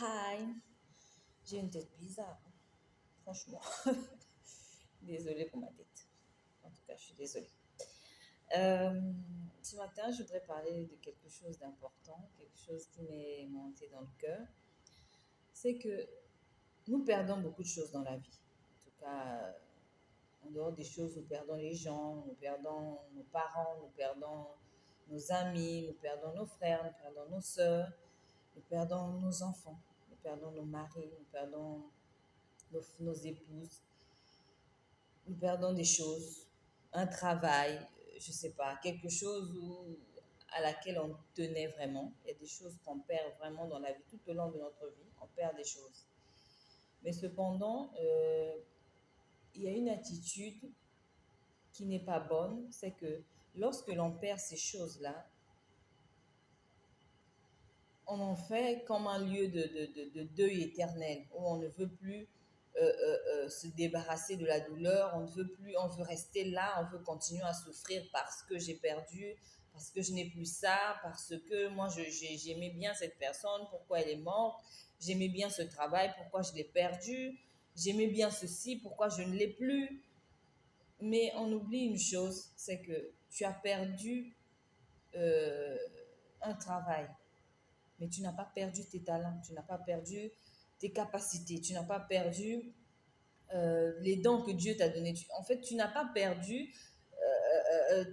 Hi, j'ai une tête bizarre, franchement. Désolée pour ma tête. En tout cas, je suis désolée. Euh, Ce matin, je voudrais parler de quelque chose d'important, quelque chose qui m'est monté dans le cœur. C'est que nous perdons beaucoup de choses dans la vie. En tout cas, en dehors des choses, nous perdons les gens, nous perdons nos parents, nous perdons nos amis, nous perdons nos frères, nous perdons nos sœurs, nous perdons nos enfants, nous perdons nos maris, nous perdons nos épouses. Nous perdons des choses, un travail, je ne sais pas, quelque chose à laquelle on tenait vraiment. Il y a des choses qu'on perd vraiment dans la vie, tout au long de notre vie, on perd des choses. Mais cependant, il y a une attitude qui n'est pas bonne, c'est que lorsque l'on perd ces choses-là, on en fait comme un lieu de deuil éternel, où on ne veut plus se débarrasser de la douleur, on ne veut plus, on veut rester là, on veut continuer à souffrir parce que j'ai perdu, parce que je n'ai plus ça, parce que moi j'aimais bien cette personne, pourquoi elle est morte, j'aimais bien ce travail, pourquoi je l'ai perdu, j'aimais bien ceci, pourquoi je ne l'ai plus. Mais on oublie une chose, c'est que tu as perdu euh, un travail, mais tu n'as pas perdu tes talents, tu n'as pas perdu tes capacités, tu n'as pas perdu les dons que Dieu t'a donnés. En fait, tu n'as pas perdu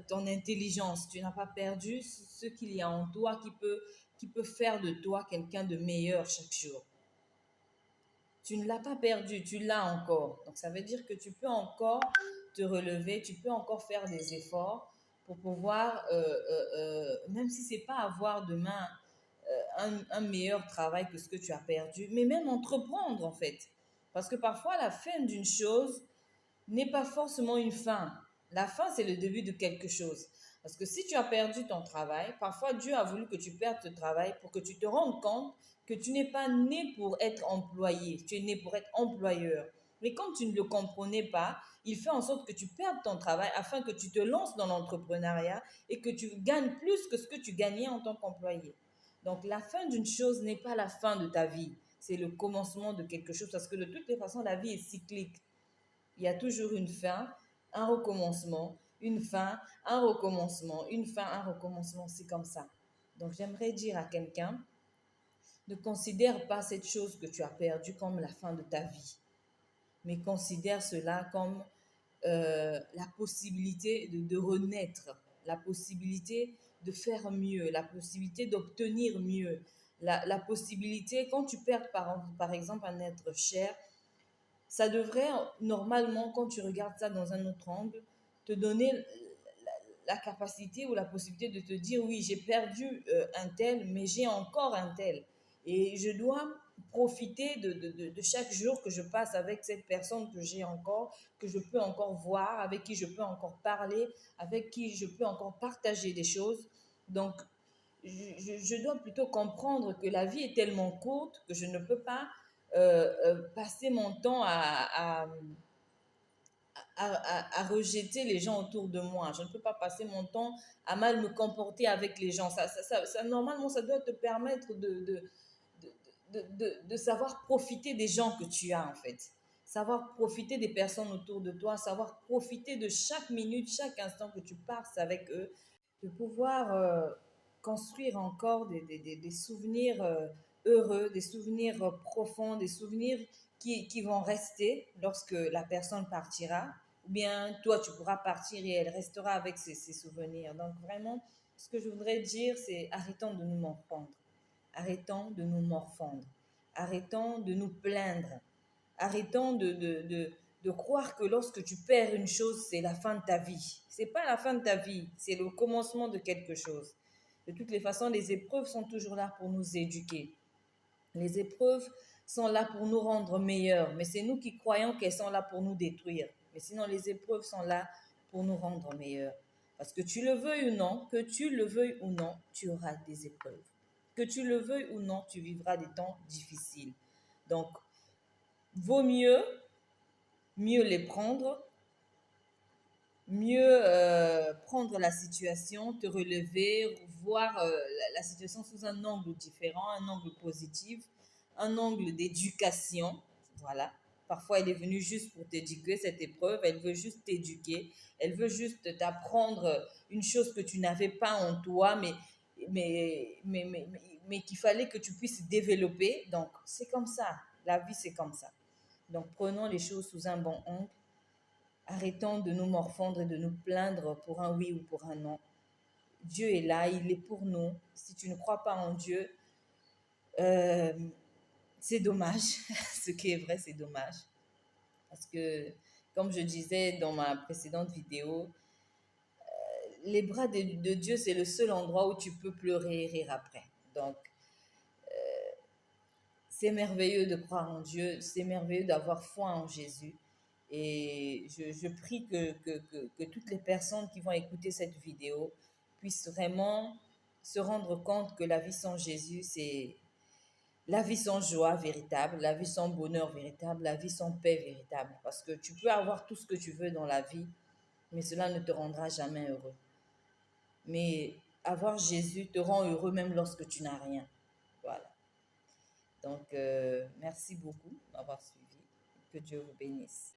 ton intelligence, tu n'as pas perdu ce qu'il y a en toi qui peut faire de toi quelqu'un de meilleur chaque jour. Tu ne l'as pas perdu, tu l'as encore. Donc ça veut dire que tu peux encore te relever, tu peux encore faire des efforts pour pouvoir, même si c'est pas avoir demain un meilleur travail que ce que tu as perdu, mais même entreprendre en fait. Parce que parfois la fin d'une chose n'est pas forcément une fin. La fin, c'est le début de quelque chose. Parce que si tu as perdu ton travail, parfois Dieu a voulu que tu perdes ce travail pour que tu te rendes compte que tu n'es pas né pour être employé, tu es né pour être employeur. Mais comme tu ne le comprenais pas, il fait en sorte que tu perdes ton travail afin que tu te lances dans l'entrepreneuriat et que tu gagnes plus que ce que tu gagnais en tant qu'employé. Donc la fin d'une chose n'est pas la fin de ta vie, c'est le commencement de quelque chose parce que de toutes les façons, la vie est cyclique. Il y a toujours une fin, un recommencement, une fin, un recommencement, une fin, un recommencement. C'est comme ça. Donc j'aimerais dire à quelqu'un, ne considère pas cette chose que tu as perdue comme la fin de ta vie, mais considère cela comme la possibilité de renaître, la possibilité de faire mieux, la possibilité d'obtenir mieux, la possibilité, quand tu perds par exemple un être cher, ça devrait normalement, quand tu regardes ça dans un autre angle, te donner la capacité ou la possibilité de te dire, oui, j'ai perdu un tel, mais j'ai encore un tel. Et je dois profiter de chaque jour que je passe avec cette personne que j'ai encore, que je peux encore voir, avec qui je peux encore parler, avec qui je peux encore partager des choses. Donc, je dois plutôt comprendre que la vie est tellement courte que je ne peux pas passer mon temps à rejeter les gens autour de moi. Je ne peux pas passer mon temps à mal me comporter avec les gens. Normalement, ça doit te permettre de savoir profiter des gens que tu as, en fait. Savoir profiter des personnes autour de toi, savoir profiter de chaque minute, chaque instant que tu passes avec eux, de pouvoir construire encore des souvenirs heureux, des souvenirs profonds, des souvenirs qui vont rester lorsque la personne partira, ou bien toi, tu pourras partir et elle restera avec ses souvenirs. Donc vraiment, ce que je voudrais dire, c'est arrêtons de nous morfondre. Arrêtons de nous morfondre. Arrêtons de nous plaindre. Arrêtons de croire que lorsque tu perds une chose, c'est la fin de ta vie. C'est pas la fin de ta vie, c'est le commencement de quelque chose. De toutes les façons, les épreuves sont toujours là pour nous éduquer. Les épreuves sont là pour nous rendre meilleurs, mais c'est nous qui croyons qu'elles sont là pour nous détruire. Mais sinon, les épreuves sont là pour nous rendre meilleurs. Parce que tu le veuilles ou non, que tu le veuilles ou non, tu auras des épreuves. Que tu le veuilles ou non, tu vivras des temps difficiles. Donc, vaut mieux les prendre, mieux prendre la situation, te relever, voir la situation sous un angle différent, un angle positif, un angle d'éducation. Voilà. Parfois, elle est venue juste pour t'éduquer, cette épreuve. Elle veut juste t'éduquer. Elle veut juste t'apprendre une chose que tu n'avais pas en toi, mais qu'il fallait que tu puisses développer. Donc, c'est comme ça. La vie, c'est comme ça. Donc, prenons les choses sous un bon angle. Arrêtons de nous morfondre et de nous plaindre pour un oui ou pour un non. Dieu est là, il est pour nous. Si tu ne crois pas en Dieu, euh, c'est dommage. Ce qui est vrai, c'est dommage. Parce que, comme je disais dans ma précédente vidéo, les bras de Dieu, c'est le seul endroit où tu peux pleurer et rire après. Donc, c'est merveilleux de croire en Dieu, c'est merveilleux d'avoir foi en Jésus. Et je prie que toutes les personnes qui vont écouter cette vidéo puissent vraiment se rendre compte que la vie sans Jésus, c'est la vie sans joie véritable, la vie sans bonheur véritable, la vie sans paix véritable. Parce que tu peux avoir tout ce que tu veux dans la vie, mais cela ne te rendra jamais heureux. Mais avoir Jésus te rend heureux même lorsque tu n'as rien. Voilà. Donc, merci beaucoup d'avoir suivi. Que Dieu vous bénisse.